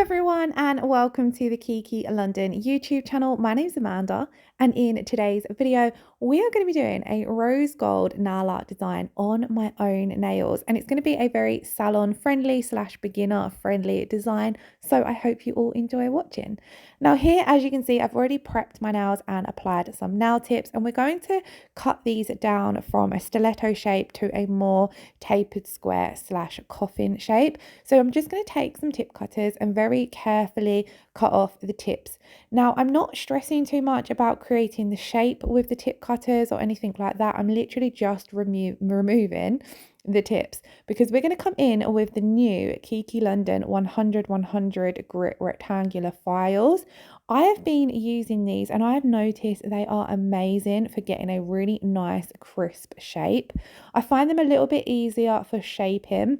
everyone, and welcome to the Kiki London YouTube channel. My name is Amanda, and in today's video we are going to be doing a rose gold nail art design on my own nails, and it's going to be a very salon friendly / beginner friendly design, so I hope you all enjoy watching. Now here, as you can see, I've already prepped my nails and applied some nail tips, and we're going to cut these down from a stiletto shape to a more tapered square / coffin shape. So I'm just going to take some tip cutters and very carefully cut off the tips. Now, I'm not stressing too much about creating the shape with the tip cutters or anything like that. I'm literally just removing the tips, because we're going to come in with the new Kiki London 100 grit rectangular files. I have been using these and I have noticed they are amazing for getting a really nice crisp shape. I find them a little bit easier for shaping,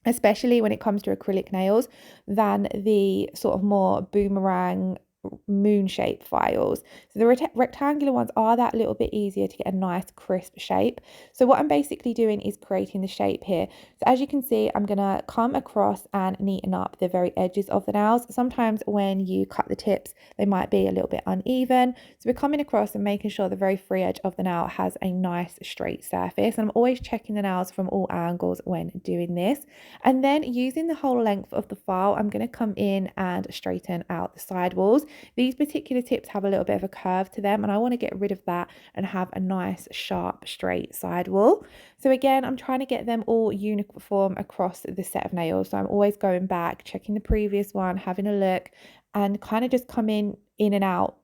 especially when it comes to acrylic nails, than the sort of more boomerang moon shape files. So the rectangular ones are that little bit easier to get a nice crisp shape. So what I'm basically doing is creating the shape here. So as you can see, I'm going to come across and neaten up the very edges of the nails. Sometimes when you cut the tips, they might be a little bit uneven. So we're coming across and making sure the very free edge of the nail has a nice straight surface. And I'm always checking the nails from all angles when doing this. And then using the whole length of the file, I'm going to come in and straighten out the sidewalls. These particular tips have a little bit of a curve to them, and I want to get rid of that and have a nice sharp straight sidewall. So again, I'm trying to get them all uniform across the set of nails. So I'm always going back, checking the previous one, having a look, and kind of just coming in and out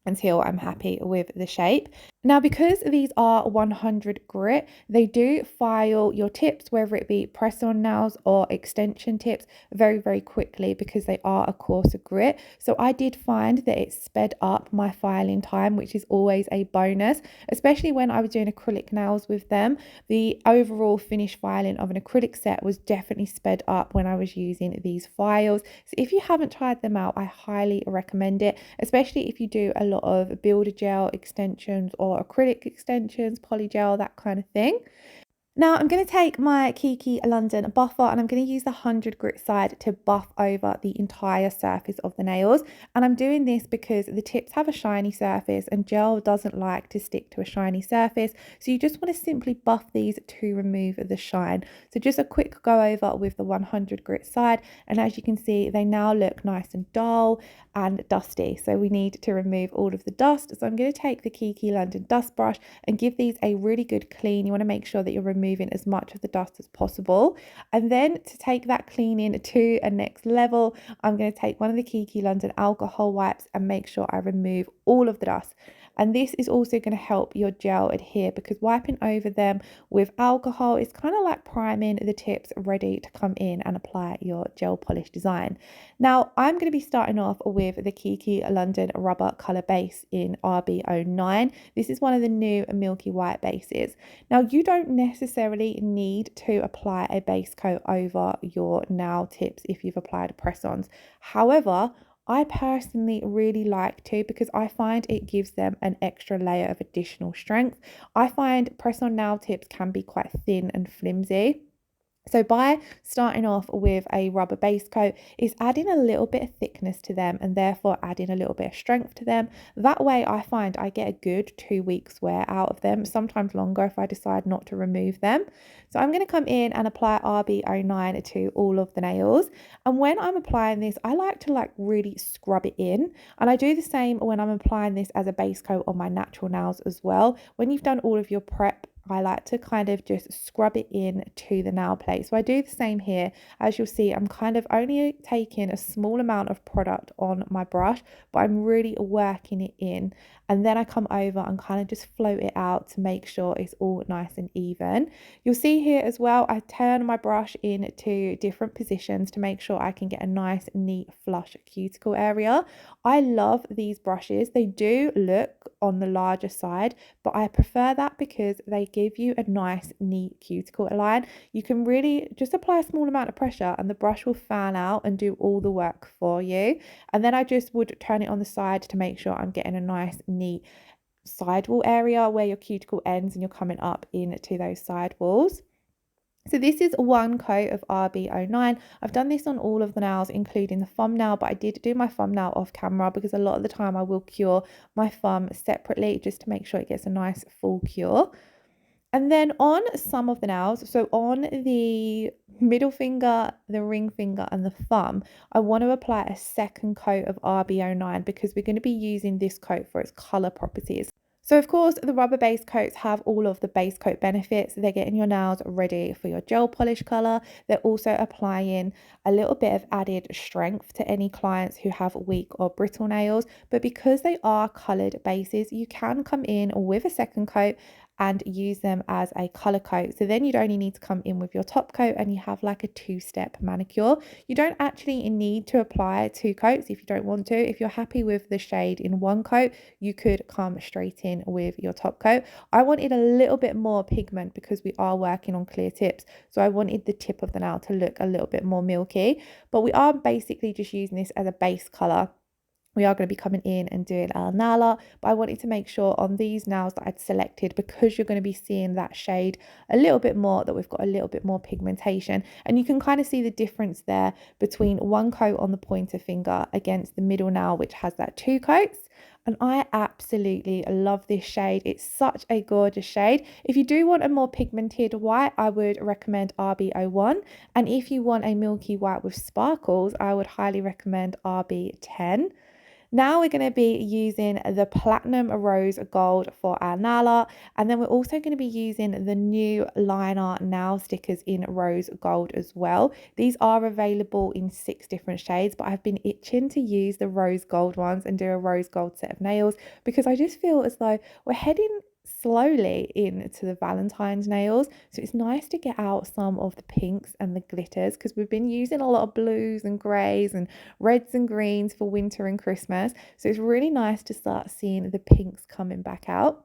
until I'm happy with the shape. Now, because these are 100 grit, they do file your tips, whether it be press-on nails or extension tips, very, very quickly, because they are a coarser grit. So I did find that it sped up my filing time, which is always a bonus, especially when I was doing acrylic nails with them. The overall finished filing of an acrylic set was definitely sped up when I was using these files. So if you haven't tried them out, I highly recommend it, especially if you do a lot of builder gel extensions or acrylic extensions, polygel, that kind of thing. Now I'm going to take my Kiki London buffer and I'm going to use the 100 grit side to buff over the entire surface of the nails. And I'm doing this because the tips have a shiny surface and gel doesn't like to stick to a shiny surface. So you just want to simply buff these to remove the shine. So just a quick go over with the 100 grit side. And as you can see, they now look nice and dull and dusty. So we need to remove all of the dust. So I'm going to take the Kiki London dust brush and give these a really good clean. You want to make sure that you're removing as much of the dust as possible. And then to take that cleaning to a next level, I'm going to take one of the Kiki London alcohol wipes and make sure I remove all of the dust. And this is also going to help your gel adhere, because wiping over them with alcohol is kind of like priming the tips ready to come in and apply your gel polish design. Now I'm going to be starting off with the Kiki London rubber colour base in RB09. This is one of the new milky white bases. Now you don't necessarily need to apply a base coat over your nail tips if you've applied press-ons. However, I personally really like to, because I find it gives them an extra layer of additional strength. I find press-on nail tips can be quite thin and flimsy. So by starting off with a rubber base coat, is adding a little bit of thickness to them and therefore adding a little bit of strength to them. That way I find I get a good 2 weeks wear out of them, sometimes longer if I decide not to remove them. So I'm going to come in and apply RB09 to all of the nails. And when I'm applying this, I like to really scrub it in. And I do the same when I'm applying this as a base coat on my natural nails as well. When you've done all of your prep, I like to kind of just scrub it in to the nail plate. So I do the same here. As you'll see, I'm kind of only taking a small amount of product on my brush, but I'm really working it in. And then I come over and kind of just float it out to make sure it's all nice and even. You'll see here as well, I turn my brush into different positions to make sure I can get a nice, neat, flush cuticle area. I love these brushes. They do look on the larger side, but I prefer that because they give you a nice, neat cuticle line. You can really just apply a small amount of pressure and the brush will fan out and do all the work for you. And then I just would turn it on the side to make sure I'm getting a nice, neat sidewall area where your cuticle ends and you're coming up into those sidewalls. So this is one coat of RB09. I've done this on all of the nails, including the thumbnail, but I did do my thumbnail off camera because a lot of the time I will cure my thumb separately just to make sure it gets a nice full cure. And then on some of the nails, so on the middle finger, the ring finger, and the thumb, I want to apply a second coat of RB09 because we're going to be using this coat for its color properties. So of course, the rubber base coats have all of the base coat benefits. They're getting your nails ready for your gel polish color. They're also applying a little bit of added strength to any clients who have weak or brittle nails. But because they are colored bases, you can come in with a second coat and use them as a color coat. So then you'd only need to come in with your top coat and you have like a two-step manicure. You don't actually need to apply two coats if you don't want to. If you're happy with the shade in one coat, you could come straight in with your top coat. I wanted a little bit more pigment because we are working on clear tips. So I wanted the tip of the nail to look a little bit more milky, but we are basically just using this as a base color. We are going to be coming in and doing our nail art, but I wanted to make sure on these nails that I'd selected, because you're going to be seeing that shade a little bit more, that we've got a little bit more pigmentation. And you can kind of see the difference there between one coat on the pointer finger against the middle nail, which has that two coats. And I absolutely love this shade. It's such a gorgeous shade. If you do want a more pigmented white, I would recommend RB01. And if you want a milky white with sparkles, I would highly recommend RB10. Now we're going to be using the Platinum Rose Gold for our nail art, and then we're also going to be using the new liner nail stickers in Rose Gold as well. These are available in 6 different shades, but I've been itching to use the Rose Gold ones and do a Rose Gold set of nails because I just feel as though we're heading slowly into the Valentine's nails, so it's nice to get out some of the pinks and the glitters because we've been using a lot of blues and greys and reds and greens for winter and Christmas, so it's really nice to start seeing the pinks coming back out.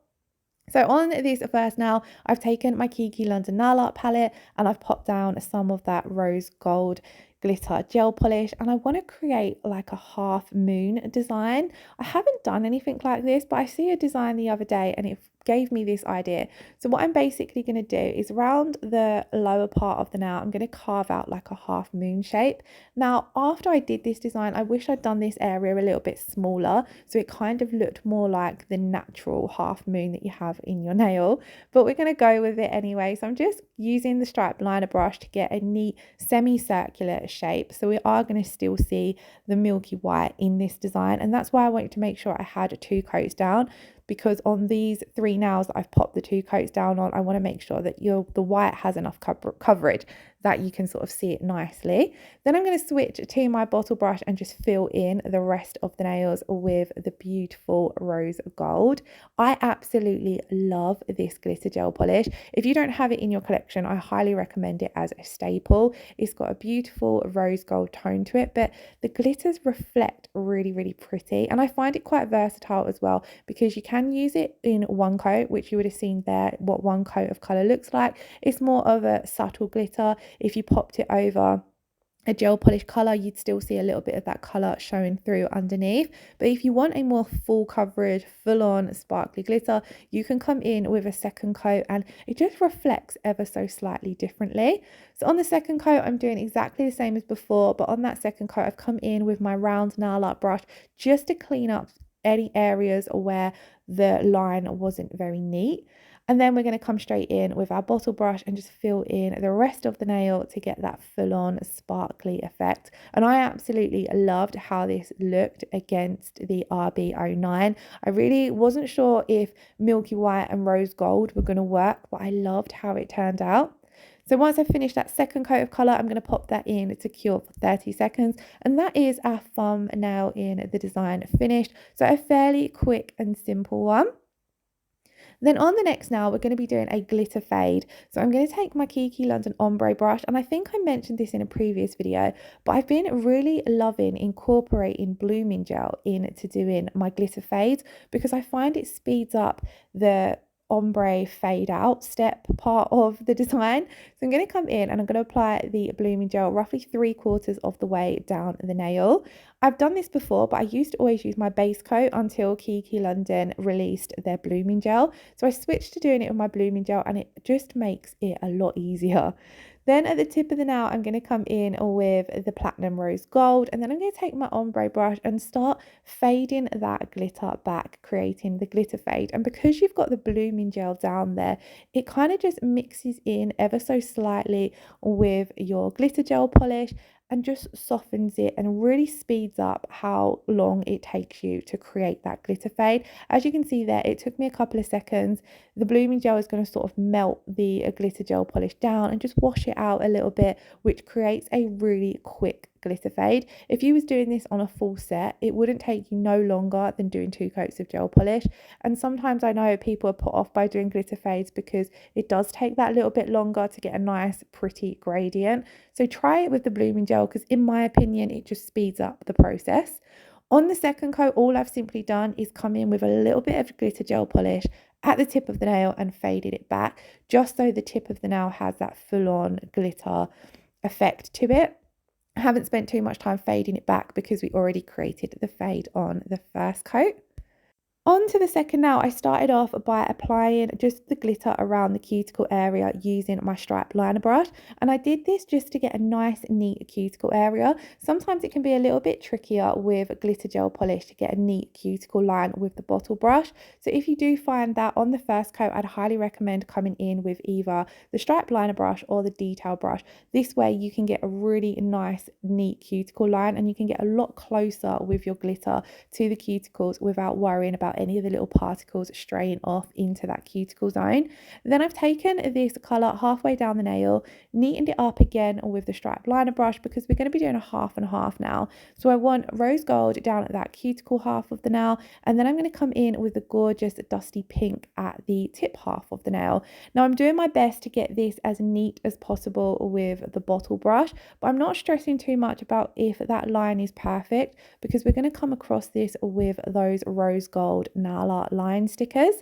So on this first nail, I've taken my Kiki London nail art palette and I've popped down some of that rose gold glitter gel polish, and I want to create like a half moon design. I haven't done anything like this, but I see a design the other day and it gave me this idea. So what I'm basically going to do is around the lower part of the nail, I'm going to carve out like a half moon shape. Now, after I did this design, I wish I'd done this area a little bit smaller, so it kind of looked more like the natural half moon that you have in your nail, but we're going to go with it anyway. So I'm just using the striped liner brush to get a neat semicircular shape. So we are going to still see the milky white in this design, and that's why I wanted to make sure I had 2 coats down, because on these 3 nails that I've popped the 2 coats down on, I want to make sure that the white has enough coverage that you can sort of see it nicely. Then I'm going to switch to my bottle brush and just fill in the rest of the nails with the beautiful rose gold. I absolutely love this glitter gel polish. If you don't have it in your collection, I highly recommend it as a staple. It's got a beautiful rose gold tone to it, but the glitters reflect really, really pretty. And I find it quite versatile as well, because you can use it in one coat, which you would have seen there, what one coat of colour looks like. It's more of a subtle glitter. If you popped it over a gel polish color, you'd still see a little bit of that color showing through underneath. But if you want a more full coverage, full on sparkly glitter, you can come in with a second coat and it just reflects ever so slightly differently. So on the second coat, I'm doing exactly the same as before, but on that second coat, I've come in with my round nail art brush just to clean up any areas where the line wasn't very neat. And then we're going to come straight in with our bottle brush and just fill in the rest of the nail to get that full-on sparkly effect. And I absolutely loved how this looked against the RB09. I really wasn't sure if milky white and rose gold were going to work, but I loved how it turned out. So once I've finished that second coat of colour, I'm going to pop that in to cure for 30 seconds. And that is our thumbnail in the design finished. So a fairly quick and simple one. Then on the next nail, we're going to be doing a glitter fade. So I'm going to take my Kiki London Ombre Brush, and I think I mentioned this in a previous video, but I've been really loving incorporating blooming gel into doing my glitter fades because I find it speeds up the ombre fade out step part of the design. So I'm going to come in and I'm going to apply the blooming gel roughly 3/4 of the way down the nail. I've done this before, but I used to always use my base coat until Kiki London released their blooming gel. So I switched to doing it with my blooming gel and it just makes it a lot easier. Then at the tip of the nail, I'm going to come in with the Platinum Rose Gold, and then I'm going to take my ombre brush and start fading that glitter back, creating the glitter fade. And because you've got the blooming gel down there, it kind of just mixes in ever so slightly with your glitter gel polish and just softens it and really speeds up how long it takes you to create that glitter fade. As you can see there, it took me a couple of seconds. The blooming gel is going to sort of melt the glitter gel polish down and just wash it out a little bit, which creates a really quick glitter fade. If you was doing this on a full set, it wouldn't take you no longer than doing 2 coats of gel polish. And sometimes I know people are put off by doing glitter fades because it does take that little bit longer to get a nice pretty gradient. So try it with the blooming gel because in my opinion it just speeds up the process. On the second coat, all I've simply done is come in with a little bit of glitter gel polish at the tip of the nail and faded it back, just so the tip of the nail has that full-on glitter effect to it. I haven't spent too much time fading it back because we already created the fade on the first coat. On to the second nail, I started off by applying just the glitter around the cuticle area using my stripe liner brush. And I did this just to get a nice, neat cuticle area. Sometimes it can be a little bit trickier with glitter gel polish to get a neat cuticle line with the bottle brush. So if you do find that on the first coat, I'd highly recommend coming in with either the stripe liner brush or the detail brush. This way you can get a really nice, neat cuticle line and you can get a lot closer with your glitter to the cuticles without worrying about any of the little particles straying off into that cuticle zone. Then I've taken this colour halfway down the nail, neatened it up again with the stripe liner brush because we're going to be doing a half and a half now. So I want rose gold down at that cuticle half of the nail, and then I'm going to come in with the gorgeous dusty pink at the tip half of the nail. Now I'm doing my best to get this as neat as possible with the bottle brush, but I'm not stressing too much about if that line is perfect because we're going to come across this with those rose gold nail art line stickers.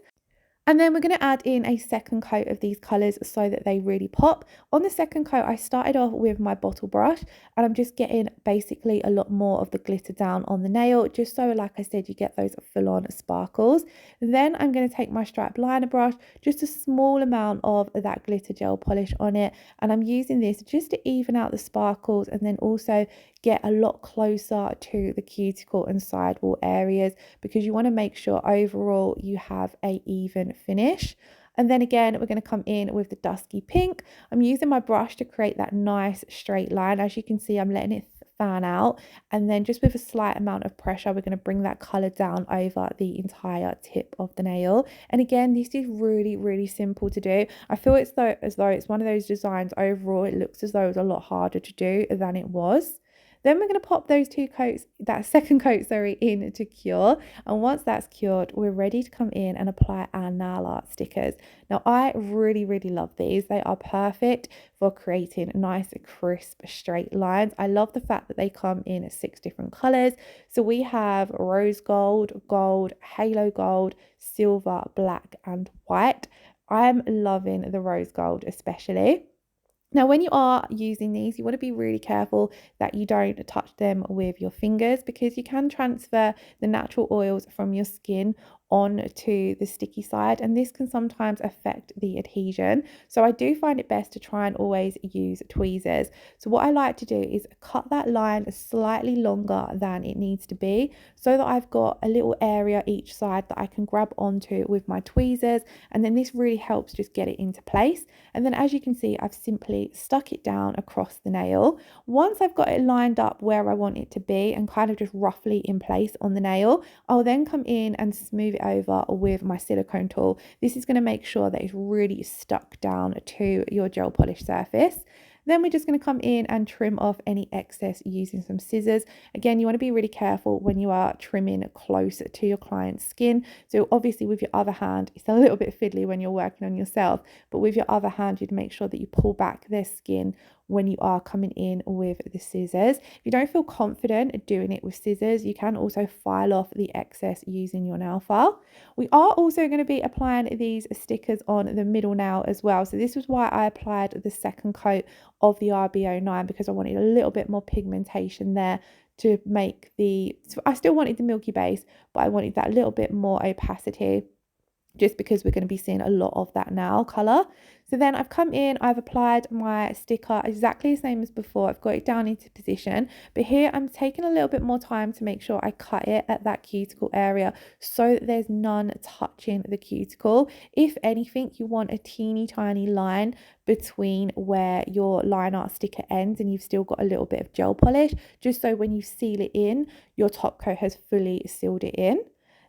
And then we're going to add in a second coat of these colours so that they really pop. On the second coat, I started off with my bottle brush and I'm just getting basically a lot more of the glitter down on the nail, just so, like I said, you get those full-on sparkles. Then I'm going to take my stripe liner brush, just a small amount of that glitter gel polish on it, and I'm using this just to even out the sparkles and then also get a lot closer to the cuticle and sidewall areas because you want to make sure overall you have a even finish. And then again, we're going to come in with the dusky pink. I'm using my brush to create that nice straight line. As you can see, I'm letting it fan out, and then just with a slight amount of pressure we're going to bring that color down over the entire tip of the nail. And again, this is really simple to do. I feel as though it's one of those designs overall it looks as though it was a lot harder to do than it was. Then we're going to pop those 2 coats, that second coat, sorry, in to cure. And once that's cured, we're ready to come in and apply our nail art stickers. Now, I really love these. They are perfect for creating nice, crisp, straight lines. I love the fact that they come in 6 different colors. So we have rose gold, gold, halo gold, silver, black, and white. I'm loving the rose gold especially. Now, when you are using these, you want to be really careful that you don't touch them with your fingers because you can transfer the natural oils from your skin onto the sticky side, and this can sometimes affect the adhesion. So I do find it best to try and always use tweezers. So what I like to do is cut that line slightly longer than it needs to be so that I've got a little area each side that I can grab onto with my tweezers, and then this really helps just get it into place. And then as you can see, I've simply stuck it down across the nail. Once I've got it lined up where I want it to be and kind of just roughly in place on the nail, I'll then come in and smooth it over with my silicone tool. This is going to make sure that it's really stuck down to your gel polish surface. Then we're just going to come in and trim off any excess using some scissors. Again, you want to be really careful when you are trimming close to your client's skin. So obviously with your other hand, it's a little bit fiddly when you're working on yourself, but with your other hand, you'd make sure that you pull back their skin when you are coming in with the scissors. If you don't feel confident doing it with scissors, you can also file off the excess using your nail file. We are also going to be applying these stickers on the middle nail as well. So this was why I applied the second coat of the RB09, because I wanted a little bit more pigmentation there to make I still wanted the milky base, but I wanted that little bit more opacity, just because we're going to be seeing a lot of that nail colour. So then I've come in, I've applied my sticker exactly the same as before. I've got it down into position, but here I'm taking a little bit more time to make sure I cut it at that cuticle area so that there's none touching the cuticle. If anything, you want a teeny tiny line between where your line art sticker ends and you've still got a little bit of gel polish, just so when you seal it in, your top coat has fully sealed it in.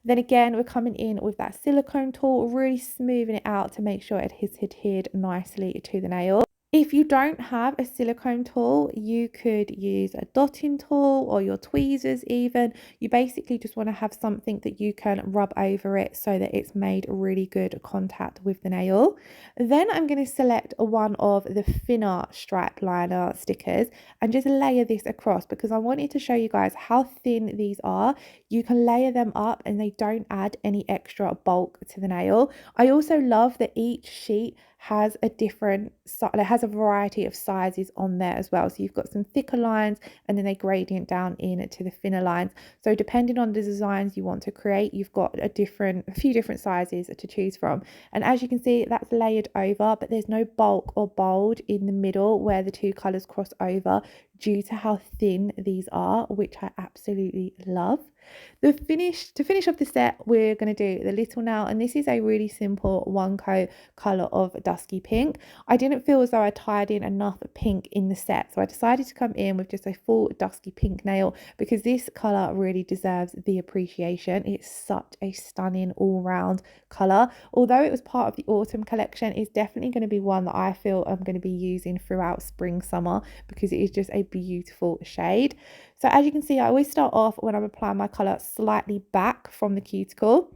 Then again, we're coming in with that silicone tool, really smoothing it out to make sure it has adhered nicely to the nail. If you don't have a silicone tool, you could use a dotting tool or your tweezers even. You basically just want to have something that you can rub over it so that it's made really good contact with the nail. Then I'm going to select one of the thinner stripe liner stickers and just layer this across, because I wanted to show you guys how thin these are. You can layer them up and they don't add any extra bulk to the nail. I also love that each sheet has a variety of sizes on there as well. So you've got some thicker lines and then they gradient down into the thinner lines. So depending on the designs you want to create, you've got a few different sizes to choose from. And as you can see, that's layered over, but there's no bulk or bold in the middle where the two colors cross over, due to how thin these are, which I absolutely love. To finish off the set, we're going to do the little nail, and this is a really simple one coat color of Dusky Pink. I didn't feel as though I tied in enough pink in the set, so I decided to come in with just a full Dusky Pink nail, because this color really deserves the appreciation. It's such a stunning all-round color. Although it was part of the autumn collection, it's definitely going to be one that I feel I'm going to be using throughout spring summer, because it is just a beautiful shade. So as you can see, I always start off when I'm applying my colour slightly back from the cuticle.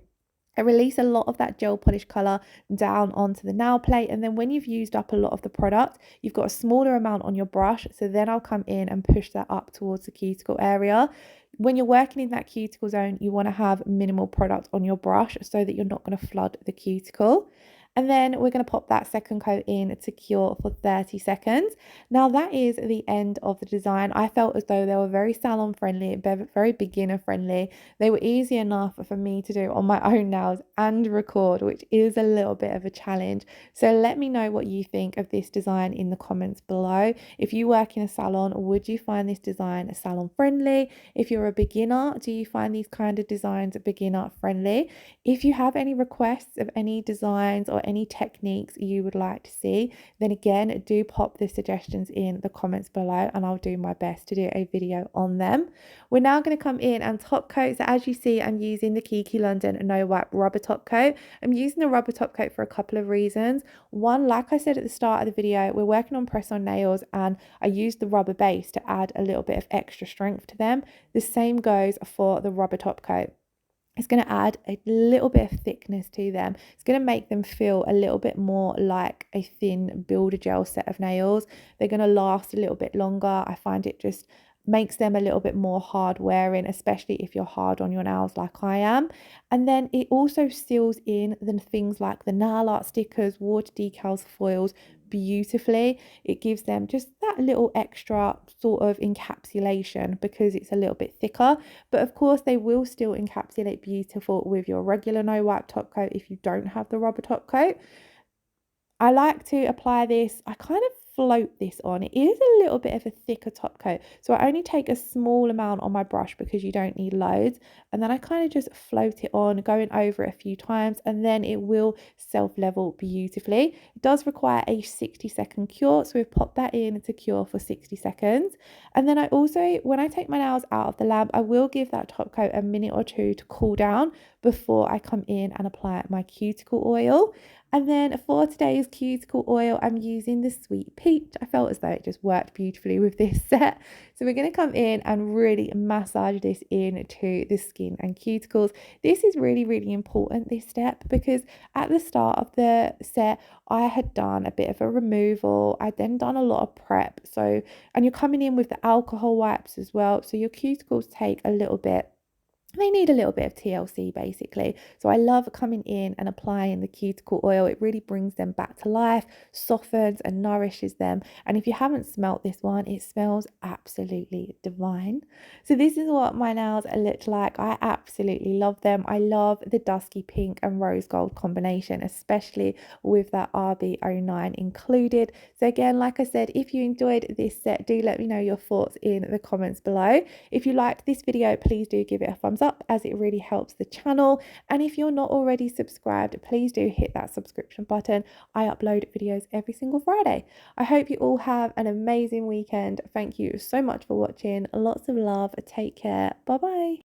I release a lot of that gel polish colour down onto the nail plate, and then when you've used up a lot of the product, you've got a smaller amount on your brush, so then I'll come in and push that up towards the cuticle area. When you're working in that cuticle zone, you want to have minimal product on your brush so that you're not going to flood the cuticle. And then we're going to pop that second coat in to cure for 30 seconds. Now that is the end of the design. I felt as though they were very salon friendly, very beginner friendly. They were easy enough for me to do on my own nails and record, which is a little bit of a challenge. So let me know what you think of this design in the comments below. If you work in a salon, would you find this design salon friendly? If you're a beginner, do you find these kind of designs beginner friendly? If you have any requests of any designs or any techniques you would like to see, then again, do pop the suggestions in the comments below and I'll do my best to do a video on them. We're now going to come in and top coat. So as you see, I'm using the Kiki London No Wipe rubber top coat. I'm using the rubber top coat for a couple of reasons. One, like I said at the start of the video, we're working on press on nails and I used the rubber base to add a little bit of extra strength to them. The same goes for the rubber top coat. It's going to add a little bit of thickness to them. It's going to make them feel a little bit more like a thin builder gel set of nails. They're going to last a little bit longer. I find it just makes them a little bit more hard wearing, especially if you're hard on your nails like I am. And then it also seals in the things like the nail art stickers, water decals, foils beautifully. It gives them just that little extra sort of encapsulation because it's a little bit thicker, but of course they will still encapsulate beautiful with your regular no wipe top coat if you don't have the rubber top coat. I like to apply this, I kind of float this on. It is a little bit of a thicker top coat, so I only take a small amount on my brush because you don't need loads, and then I kind of just float it on, going over it a few times, and then it will self-level beautifully. It does require a 60-second cure, so we've popped that in to cure for 60 seconds. And then I also, when I take my nails out of the lamp, I will give that top coat a minute or two to cool down before I come in and apply my cuticle oil. And then for today's cuticle oil, I'm using the Sweet Peach. I felt as though it just worked beautifully with this set. So we're going to come in and really massage this into the skin and cuticles. This is really, really important, this step, because at the start of the set, I had done a bit of a removal. I'd then done a lot of prep. So, and you're coming in with the alcohol wipes as well. So your cuticles take a little bit, they need a little bit of TLC basically. So I love coming in and applying the cuticle oil. It really brings them back to life, softens and nourishes them. And if you haven't smelt this one, it smells absolutely divine. So this is what my nails look like. I absolutely love them. I love the dusky pink and rose gold combination, especially with that RB09 included. So again, like I said, if you enjoyed this set, do let me know your thoughts in the comments below. If you liked this video, please do give it a thumbs up, as it really helps the channel. And if you're not already subscribed, please do hit that subscription button. I upload videos every single Friday. I hope you all have an amazing weekend. Thank you so much for watching. Lots of love. Take care. Bye bye.